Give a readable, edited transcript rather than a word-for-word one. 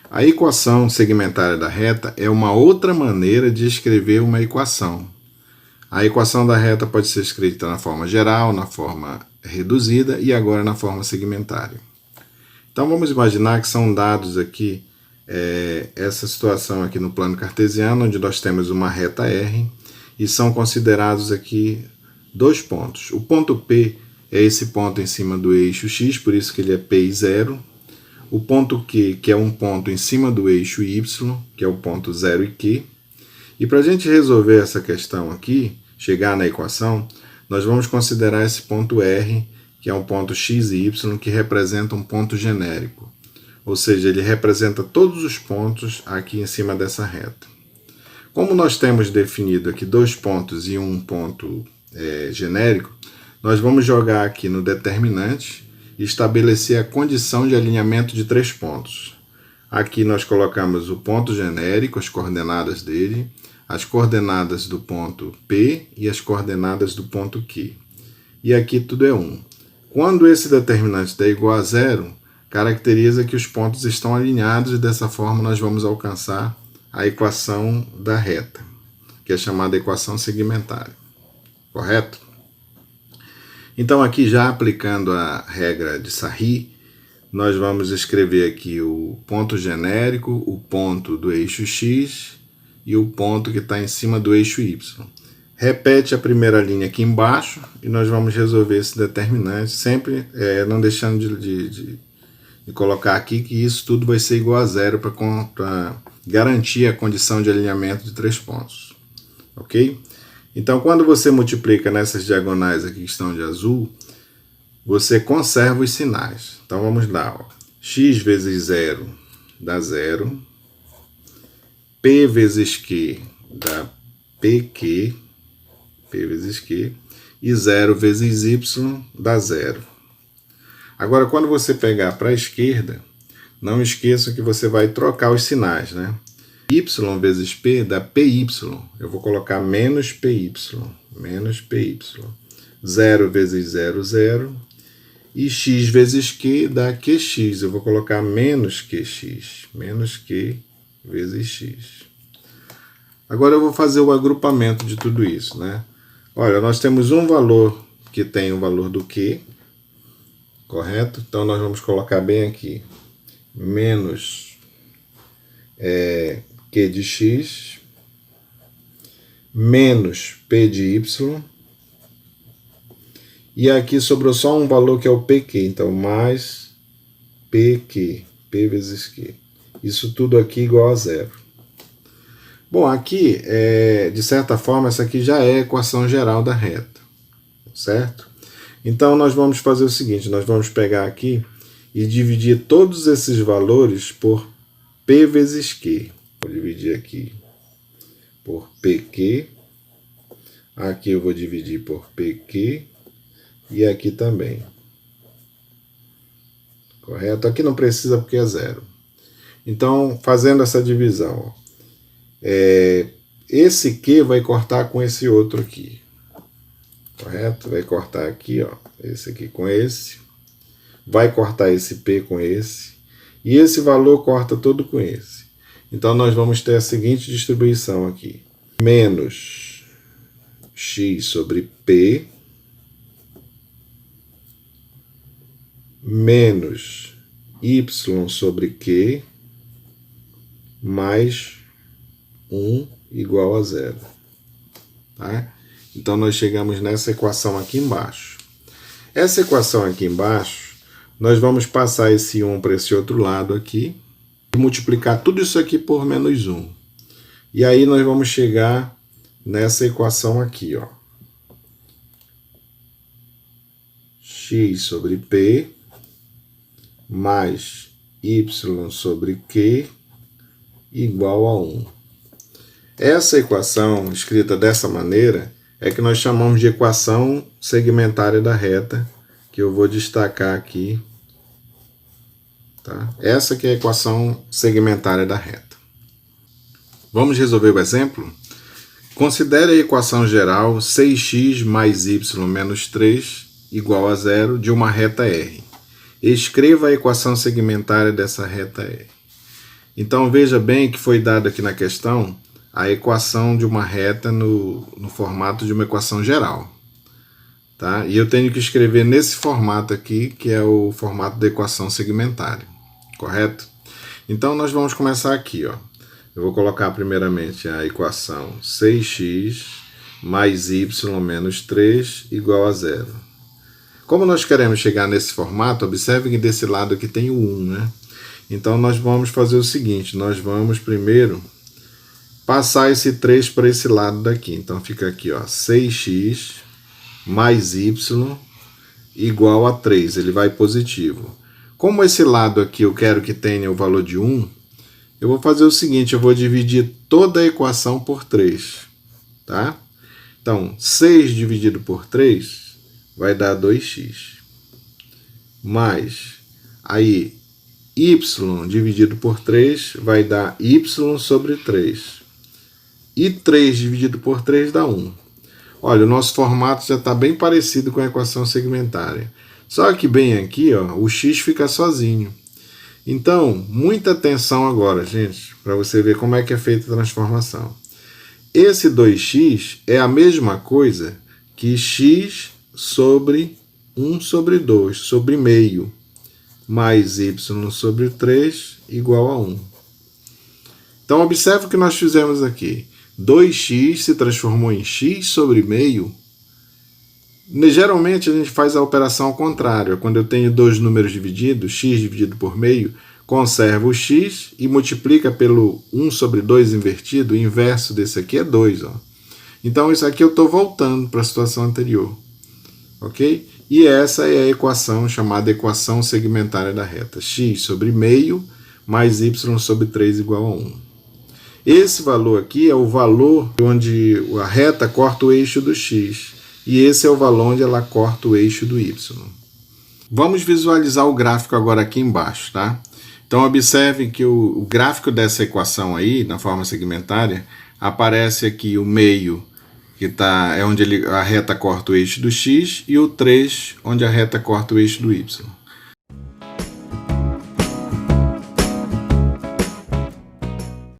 A equação segmentária da reta é uma outra maneira de escrever uma equação. A equação da reta pode ser escrita na forma geral, na forma reduzida e agora na forma segmentária. Então vamos imaginar que são dados aqui essa situação aqui no plano cartesiano, onde nós temos uma reta R e são considerados aqui dois pontos. O ponto P é esse ponto em cima do eixo X, por isso que ele é P e 0. O ponto Q, que é um ponto em cima do eixo Y, que é o ponto 0 e Q. E para a gente resolver essa questão aqui, chegar na equação, nós vamos considerar esse ponto R, que é um ponto X e Y, que representa um ponto genérico. Ou seja, ele representa todos os pontos aqui em cima dessa reta. Como nós temos definido aqui dois pontos e um ponto genérico, nós vamos jogar aqui no determinante e estabelecer a condição de alinhamento de três pontos. Aqui nós colocamos o ponto genérico, as coordenadas dele, as coordenadas do ponto P e as coordenadas do ponto Q. E aqui tudo é 1. Quando esse determinante der igual a 0, caracteriza que os pontos estão alinhados e dessa forma nós vamos alcançar a equação da reta, que é chamada equação segmentária. Correto? Então aqui já aplicando a regra de Sarri, nós vamos escrever aqui o ponto genérico, o ponto do eixo X e o ponto que está em cima do eixo Y. Repete a primeira linha aqui embaixo e nós vamos resolver esse determinante, sempre não deixando de colocar aqui que isso tudo vai ser igual a 0 para garantir a condição de alinhamento de três pontos. Ok? Então, quando você multiplica nessas diagonais aqui que estão de azul, você conserva os sinais. Então, vamos lá. Ó. X vezes 0 dá 0. P vezes Q dá PQ. P vezes Q. E 0 vezes Y dá 0. Agora, quando você pegar para a esquerda, não esqueça que você vai trocar os sinais, né? Y vezes P dá PY. Eu vou colocar menos PY. Menos PY. 0 vezes 0, 0. E X vezes Q dá QX. Eu vou colocar menos QX. Menos Q vezes X. Agora eu vou fazer o agrupamento de tudo isso, né? Olha, nós temos um valor que tem o valor do Q. Correto? Então nós vamos colocar bem aqui. Menos Q de X. Menos P de Y. E aqui sobrou só um valor que é o PQ. Então, mais PQ. P vezes Q. Isso tudo aqui igual a 0. Bom, aqui, de certa forma, essa aqui já é a equação geral da reta. Certo? Então, nós vamos fazer o seguinte. Nós vamos pegar aqui e dividir todos esses valores por P vezes Q. Vou dividir aqui por PQ. Aqui eu vou dividir por PQ. E aqui também. Correto? Aqui não precisa porque é 0. Então, fazendo essa divisão, esse Q vai cortar com esse outro aqui. Correto? Vai cortar aqui, ó, esse aqui com esse. Vai cortar esse P com esse. E esse valor corta todo com esse. Então, nós vamos ter a seguinte distribuição aqui. Menos X sobre P. Menos Y sobre Q. Mais 1 igual a 0. Tá? Então, nós chegamos nessa equação aqui embaixo. Essa equação aqui embaixo, nós vamos passar esse 1 para esse outro lado aqui e multiplicar tudo isso aqui por menos 1. E aí nós vamos chegar nessa equação aqui, ó. X sobre P mais Y sobre Q igual a 1. Essa equação, escrita dessa maneira, é que nós chamamos de equação segmentária da reta, que eu vou destacar aqui. Tá? Essa que é a equação segmentária da reta. Vamos resolver o exemplo? Considere a equação geral 6x mais y menos 3 igual a 0 de uma reta R. Escreva a equação segmentária dessa reta R. Então veja bem que foi dado aqui na questão a equação de uma reta no formato de uma equação geral. Tá? E eu tenho que escrever nesse formato aqui, que é o formato da equação segmentária, correto? Então nós vamos começar aqui, ó. Eu vou colocar primeiramente a equação 6x mais y menos 3 igual a 0. Como nós queremos chegar nesse formato, observe que desse lado aqui tem o 1, né? Então nós vamos fazer o seguinte, nós vamos primeiro passar esse 3 para esse lado daqui. Então fica aqui, ó, 6x mais y igual a 3, ele vai positivo. Como esse lado aqui eu quero que tenha o valor de 1, eu vou fazer o seguinte, eu vou dividir toda a equação por 3, tá? Então, 6 dividido por 3 vai dar 2x. Mais, aí, y dividido por 3 vai dar y sobre 3. E 3 dividido por 3 dá 1. Olha, o nosso formato já está bem parecido com a equação segmentária. Só que bem aqui, ó, o x fica sozinho. Então, muita atenção agora, gente, para você ver como é que é feita a transformação. Esse 2x é a mesma coisa que x sobre 1 sobre 2, sobre meio, mais y sobre 3 igual a 1. Então, observe o que nós fizemos aqui. 2x se transformou em x sobre meio. Geralmente a gente faz a operação ao contrário. Quando eu tenho dois números divididos, x dividido por meio, conserva o x e multiplica pelo 1 sobre 2 invertido. O inverso desse aqui é 2. Ó. Então isso aqui eu estou voltando para a situação anterior. Ok? E essa é a equação chamada equação segmentária da reta. X sobre meio mais y sobre 3 igual a 1. Esse valor aqui é o valor onde a reta corta o eixo do x. E esse é o valor onde ela corta o eixo do y. Vamos visualizar o gráfico agora aqui embaixo, tá? Então observe que o gráfico dessa equação aí, na forma segmentária, aparece aqui o meio, que é onde a reta corta o eixo do x, e o 3, onde a reta corta o eixo do y.